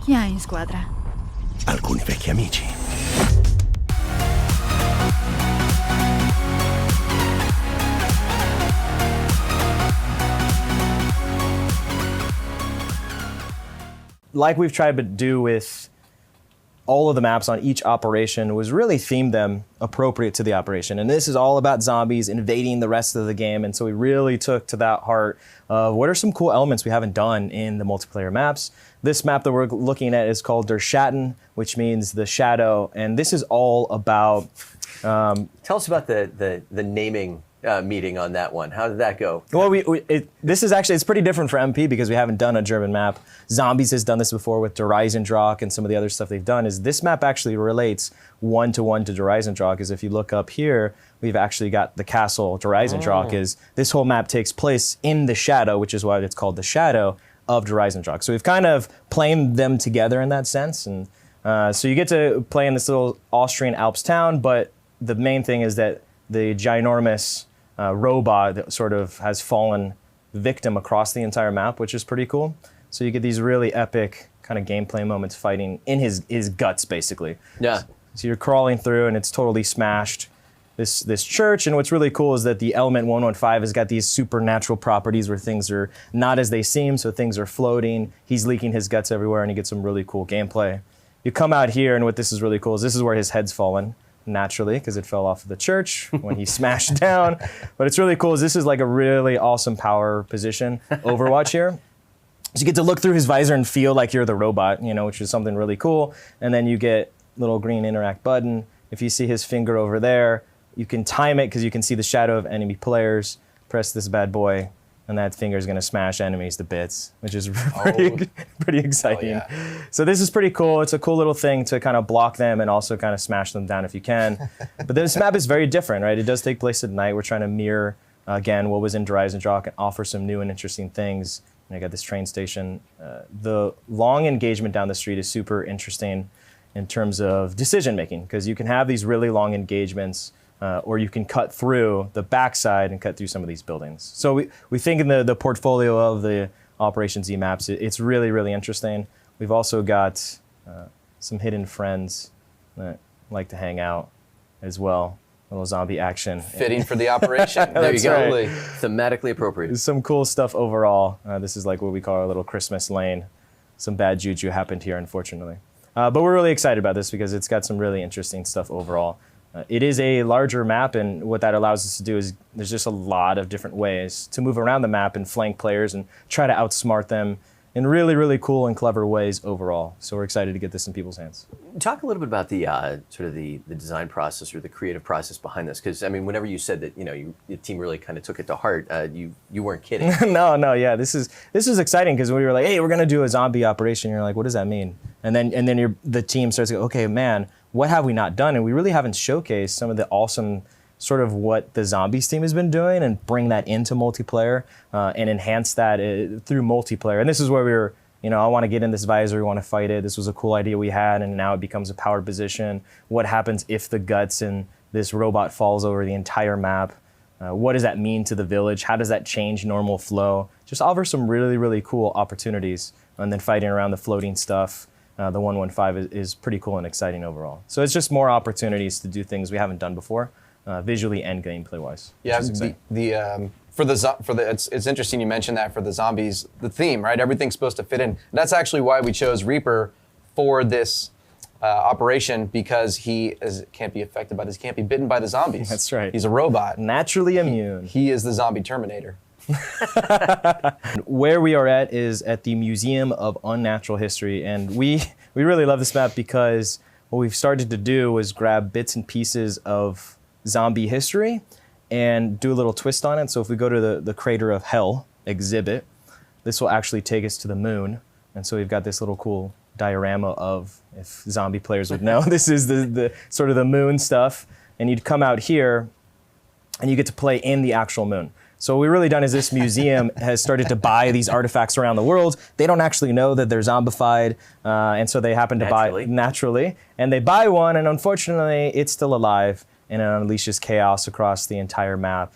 Chi hai in squadra? Alcuni vecchi amici. Like we've tried to do with all of the maps on each operation was really themed them appropriate to the operation. And this is all about zombies invading the rest of the game. And so we really took to that heart of what are some cool elements we haven't done in the multiplayer maps. This map that we're looking at is called Der Schatten, which means the shadow. And this is all about... Tell us about the naming meeting on that one. How did that go? Well, this is actually, it's pretty different for MP because we haven't done a German map. Zombies has done this before with Der Reisendrache and some of the other stuff they've done. Is this map actually relates one-to-one to Der Reisendrache, is if you look up here, we've actually got the castle Der Reisendrache. Is this whole map takes place in the shadow, which is why it's called the shadow of Der Reisendrache. So we've kind of planed them together in that sense. And so you get to play in this little Austrian Alps town, but the main thing is that the ginormous robot that sort of has fallen victim across the entire map, which is pretty cool. So you get these really epic kind of gameplay moments fighting in his guts, basically. Yeah. So you're crawling through and it's totally smashed this church. And what's really cool is that the element 115 has got these supernatural properties where things are not as they seem, so things are floating. He's leaking his guts everywhere and you get some really cool gameplay. You come out here and what this is really cool is this is where his head's fallen. Naturally, because it fell off of the church when he smashed down. But it's really cool is this is like a really awesome power position Overwatch here. So you get to look through his visor and feel like you're the robot, you know, which is something really cool. And then you get little green interact button. If you see his finger over there, you can time it because you can see the shadow of enemy players. Press this bad boy, and that finger is going to smash enemies to bits, which is pretty exciting. Oh, yeah. So this is pretty cool. It's a cool little thing to kind of block them and also kind of smash them down if you can. But this map is very different, right? It does take place at night. We're trying to mirror, again, what was in Der Reisendrache and offer some new and interesting things. And I got this train station. The long engagement down the street is super interesting in terms of decision making, because you can have these really long engagements or you can cut through the backside and cut through some of these buildings. So we think in the portfolio of the Operation Z maps, it's really, really interesting. We've also got some hidden friends that like to hang out as well. A little zombie action. Fitting for the operation. There you go. Right. Thematically appropriate. Some cool stuff overall. This is like what we call our little Christmas lane. Some bad juju happened here, unfortunately. But we're really excited about this because it's got some really interesting stuff overall. It is a larger map, and what that allows us to do is there's just a lot of different ways to move around the map and flank players and try to outsmart them in really, really cool and clever ways overall. So we're excited to get this in people's hands. Talk a little bit about the sort of the design process or the creative process behind this, because I mean, whenever you said that your team really kind of took it to heart, you weren't kidding. No, yeah, this is exciting because we were like, hey, we're gonna do a zombie operation. You're like, what does that mean? And then the team starts to go, okay, man, what have we not done? And we really haven't showcased some of the awesome sort of what the zombies team has been doing and bring that into multiplayer and enhance that through multiplayer. And this is where we were, I want to get in this visor, we want to fight it. This was a cool idea we had, and now it becomes a powered position. What happens if the guts and this robot falls over the entire map? What does that mean to the village? How does that change normal flow? Just offer some really, really cool opportunities. And then fighting around the floating stuff. The 115 is pretty cool and exciting overall. So it's just more opportunities to do things we haven't done before, visually and gameplay wise. Yeah, it's interesting you mentioned that for the zombies, the theme, right? Everything's supposed to fit in. And that's actually why we chose Reaper for this operation, because he can't be affected by this, can't be bitten by the zombies. That's right. He's a robot. Naturally immune. He is the zombie Terminator. Where we are at is at the Museum of Unnatural History, and we really love this map because what we've started to do is grab bits and pieces of zombie history and do a little twist on it. So if we go to the Crater of Hell exhibit, this will actually take us to the moon. And so we've got this little cool diorama of, if zombie players would know, this is the sort of the moon stuff. And you'd come out here and you get to play in the actual moon. So what we've really done is this museum has started to buy these artifacts around the world. They don't actually know that they're zombified, and so they happen to buy naturally. And they buy one, and unfortunately, it's still alive, and it unleashes chaos across the entire map,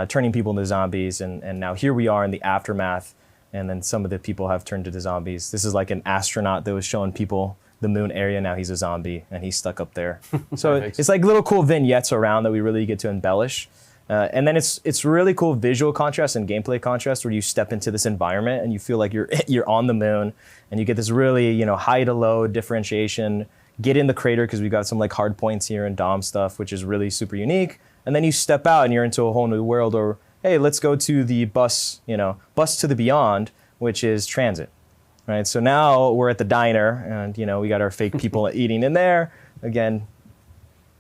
turning people into zombies. And now here we are in the aftermath and then some of the people have turned into zombies. This is like an astronaut that was showing people the moon area. Now he's a zombie and he's stuck up there. So it's like little cool vignettes around that we really get to embellish. And then it's really cool visual contrast and gameplay contrast where you step into this environment and you feel like you're on the moon, and you get this really high to low differentiation. Get in the crater because we've got some like hard points here and Dom stuff, which is really super unique. And then you step out and you're into a whole new world. Or hey, let's go to the bus to the beyond, which is transit. Right. So now we're at the diner, and we got our fake people eating in there. Again,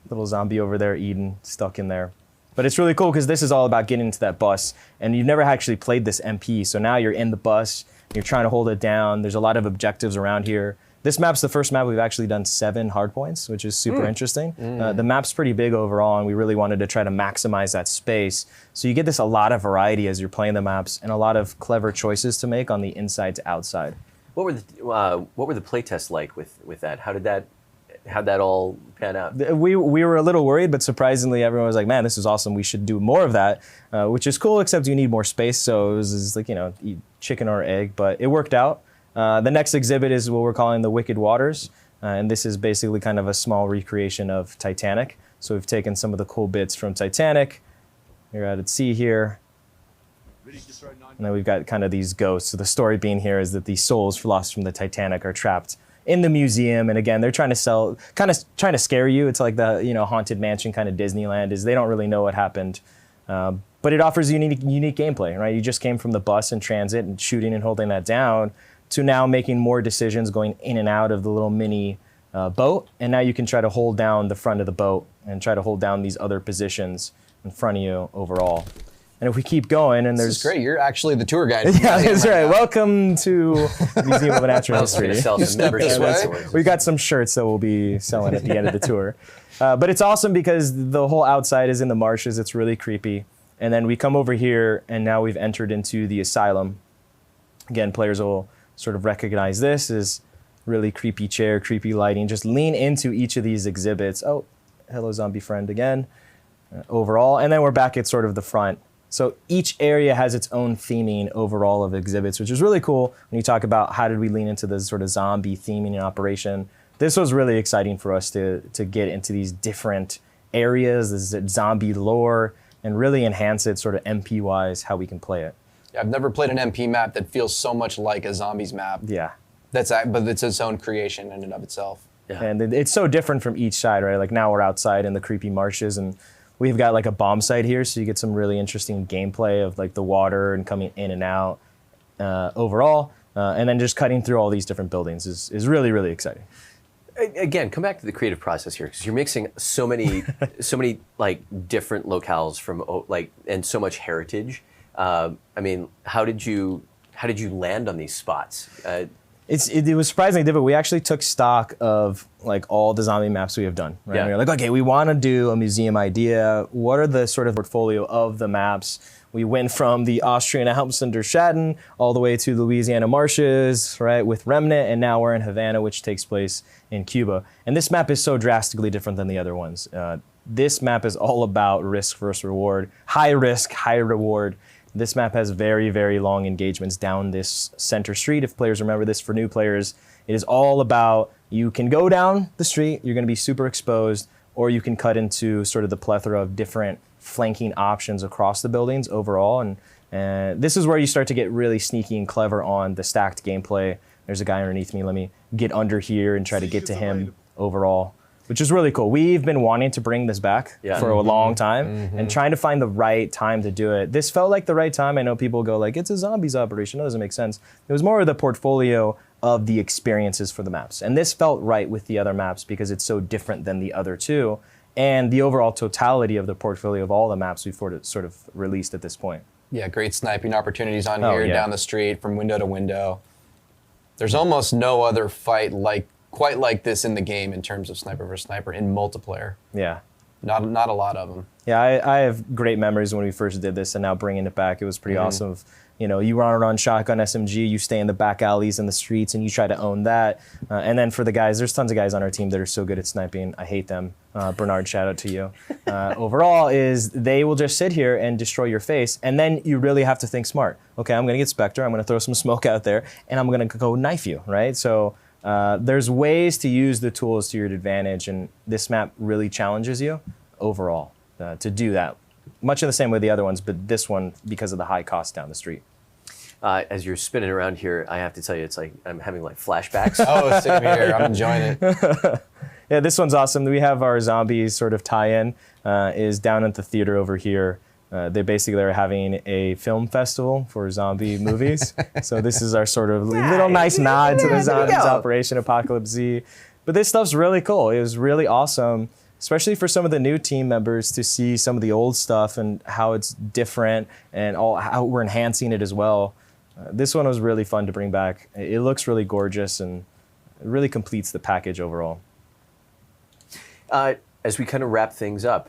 little zombie over there eating, stuck in there. But it's really cool because this is all about getting into that bus, and you've never actually played this MP. So now you're in the bus, you're trying to hold it down. There's a lot of objectives around here. This map's the first map we've actually done 7 hardpoints, which is super interesting. The map's pretty big overall, and we really wanted to try to maximize that space. So you get a lot of variety as you're playing the maps, and a lot of clever choices to make on the inside to outside. What were the playtests like with that? How'd that all pan out? We were a little worried, but surprisingly, everyone was like, "Man, this is awesome. We should do more of that," which is cool. Except you need more space, so it was like eat chicken or egg, but it worked out. The next exhibit is what we're calling the Wicked Waters, and this is basically kind of a small recreation of Titanic. So we've taken some of the cool bits from Titanic. You're out at sea here. And then we've got kind of these ghosts. So the story being here is that these souls lost from the Titanic are trapped in the museum. And again, they're trying to scare you. It's like the haunted mansion kind of Disneyland is they don't really know what happened. But it offers unique gameplay, right? You just came from the bus and transit and shooting and holding that down to now making more decisions going in and out of the little mini boat. And now you can try to hold down the front of the boat and try to hold down these other positions in front of you overall. And if we keep going, and This is great. You're actually the tour guide. Yeah, that's right. Welcome to Museum of Natural History. Sell some membership. We got some shirts that we'll be selling at the end of the tour. But it's awesome because the whole outside is in the marshes. It's really creepy. And then we come over here, and now we've entered into the asylum. Again, players will sort of recognize this as really creepy chair, creepy lighting. Just lean into each of these exhibits. Oh, hello, zombie friend again. Overall. And then we're back at sort of the front. So each area has its own theming overall of exhibits, which is really cool when you talk about how did we lean into the sort of zombie theming and operation. This was really exciting for us to get into these different areas, this zombie lore, and really enhance it sort of MP-wise, how we can play it. Yeah, I've never played an MP map that feels so much like a zombies map. Yeah. But it's its own creation in and of itself. Yeah. And it's so different from each side, right? Like now we're outside in the creepy marshes, and we've got like a bomb site here, so you get some really interesting gameplay of like the water and coming in and out overall. And then just cutting through all these different buildings is really, really exciting. Again, come back to the creative process here, because you're mixing so many like different locales from and so much heritage. I mean, how did you land on these spots? It was surprisingly difficult. We actually took stock of like all the zombie maps we have done. Right? Yeah. We were like, okay, we want to do a museum idea. What are the sort of portfolio of the maps? We went from the Austrian Alps under Schatten all the way to the Louisiana marshes, right, with Remnant, and now we're in Havana, which takes place in Cuba. And this map is so drastically different than the other ones. This map is all about risk versus reward, high risk, high reward. This map has very, very long engagements down this center street. If players remember this, for new players, it is all about you can go down the street, you're going to be super exposed, or you can cut into sort of the plethora of different flanking options across the buildings overall. And this is where you start to get really sneaky and clever on the stacked gameplay. There's a guy underneath me. Let me get under here and try to get to him overall, which is really cool. We've been wanting to bring this back for a long time and trying to find the right time to do it. This felt like the right time. I know people go like, it's a zombies operation. That doesn't make sense. It was more of the portfolio of the experiences for the maps. And this felt right with the other maps because it's so different than the other two. And the overall totality of the portfolio of all the maps we've sort of released at this point. Yeah, great sniping opportunities on here, down the street, from window to window. There's almost no other fight quite like this in the game in terms of sniper versus sniper in multiplayer. Yeah. Not a lot of them. Yeah, I have great memories when we first did this, and now bringing it back, it was pretty awesome. You know, you run around shotgun SMG, you stay in the back alleys and the streets, and you try to own that. And then for the guys, there's tons of guys on our team that are so good at sniping. I hate them. Bernard, shout out to you. Overall, is they will just sit here and destroy your face, and then you really have to think smart. Okay, I'm going to get Spectre. I'm going to throw some smoke out there, and I'm going to go knife you, right? So there's ways to use the tools to your advantage, and this map really challenges you overall to do that. Much in the same way the other ones, but this one because of the high cost down the street. As you're spinning around here, I have to tell you, it's like I'm having like flashbacks. Oh, same here. I'm enjoying it. Yeah, this one's awesome. We have our zombies sort of tie-in is down at the theater over here. They basically are having a film festival for zombie movies. So this is our sort of little nice nod to the zombies Operation Apocalypse Z. But this stuff's really cool. It was really awesome, especially for some of the new team members to see some of the old stuff and how it's different and how we're enhancing it as well. This one was really fun to bring back. It looks really gorgeous and it really completes the package overall. As we kind of wrap things up,